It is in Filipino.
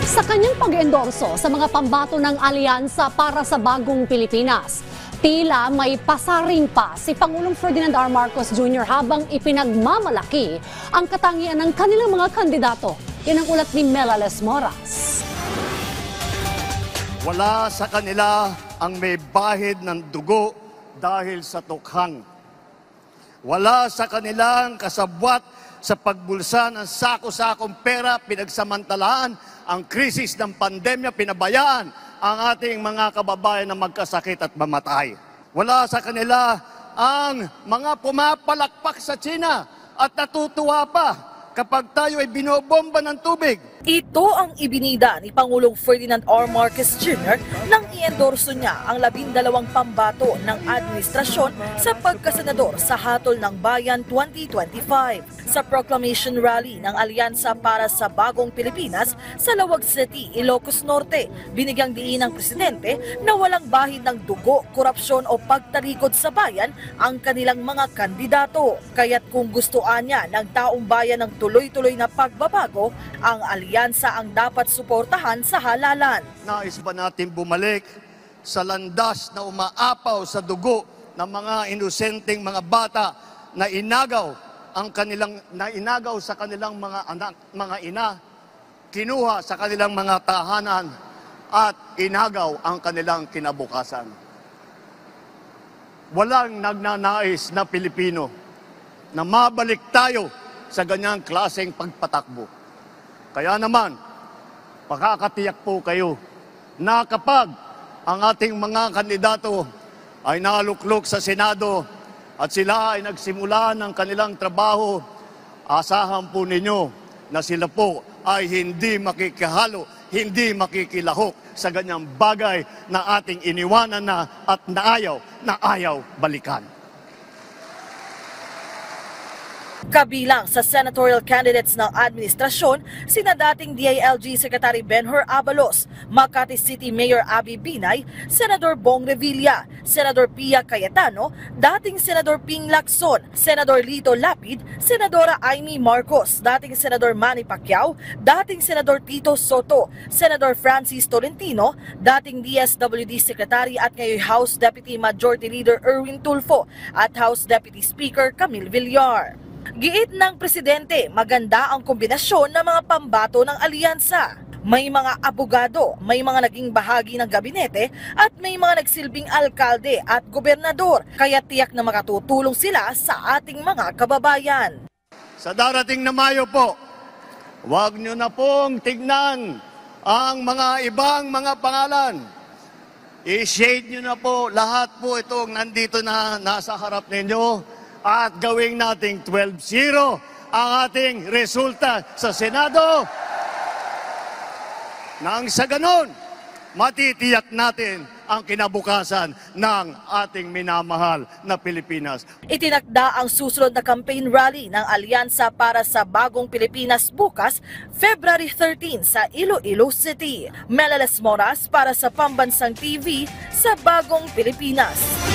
Sa kanyang pag-endorso sa mga pambato ng alyansa para sa bagong Pilipinas, tila may pasaring pa si Pangulong Ferdinand R. Marcos Jr. habang ipinagmamalaki ang katangian ng kanilang mga kandidato. Yan ang ulat ni Melales Moras. Wala sa kanila ang may bahid ng dugo dahil sa tukhang. Wala sa kanilang kasabwat sa pagbulsa ng sako-sakong pera, pinagsamantalaan ang krisis ng pandemya, pinabayaan ang ating mga kababayan na magkasakit at mamatay. Wala sa kanila ang mga pumapalakpak sa China at natutuwa pa kapag tayo ay binobomba ng tubig. Ito ang ibinida ni Pangulong Ferdinand R. Marcos Jr. nang i-endorso niya ang 12 pambato ng administrasyon sa pagkasenador sa Hatol ng Bayan 2025. Sa proclamation rally ng Alyansa para sa Bagong Pilipinas sa Lawag City, Ilocos Norte, binigyang diin ng presidente na walang bahid ng dugo, korupsyon o pagtalikod sa bayan ang kanilang mga kandidato. Kaya't kung gustuan niya ng taong bayan ng tuloy-tuloy na pagbabago, ang alyansa ang dapat suportahan sa halalan. Nais ba natin bumalik sa landas na umaapaw sa dugo ng mga inosenteng mga bata na inagaw sa kanilang mga anak, mga ina, kinuha sa kanilang mga tahanan at inagaw ang kanilang kinabukasan? Walang nagnanais na Pilipino na mabalik tayo sa ganyang klaseng pagpatakbo. Kaya naman, pakakatiyak po kayo na kapag ang ating mga kandidato ay naluklok sa Senado at sila ay nagsimula ng kanilang trabaho, asahan po ninyo na sila po ay hindi makikihalo, hindi makikilahok sa ganyang bagay na ating iniwanan na at na ayaw balikan. Kabilang sa senatorial candidates ng administrasyon, sina dating DILG Secretary Benhur Abalos, Makati City Mayor Abby Binay, Senador Bong Revilla, Senador Pia Cayetano, dating Senador Ping Lacson, Senador Lito Lapid, Senadora Amy Marcos, dating Senador Manny Pacquiao, dating Senador Tito Soto, Senador Francis Tolentino, dating DSWD Secretary at ngayon House Deputy Majority Leader Erwin Tulfo at House Deputy Speaker Camille Villar. Giit ng presidente, maganda ang kombinasyon ng mga pambato ng alyansa. May mga abogado, may mga naging bahagi ng gabinete at may mga nagsilbing alkalde at gobernador, kaya tiyak na makatutulong sila sa ating mga kababayan. Sa darating na Mayo po, huwag nyo na pong tignan ang mga ibang mga pangalan. I-shade nyo na po lahat po itong nandito na nasa harap ninyo. At gawing nating 12-0 ang ating resulta sa Senado. Nang sa ganon, matitiyak natin ang kinabukasan ng ating minamahal na Pilipinas. Itinakda ang susunod na campaign rally ng Alyansa para sa Bagong Pilipinas bukas, February 13 sa Iloilo City. Melales Moras para sa Pambansang TV sa Bagong Pilipinas.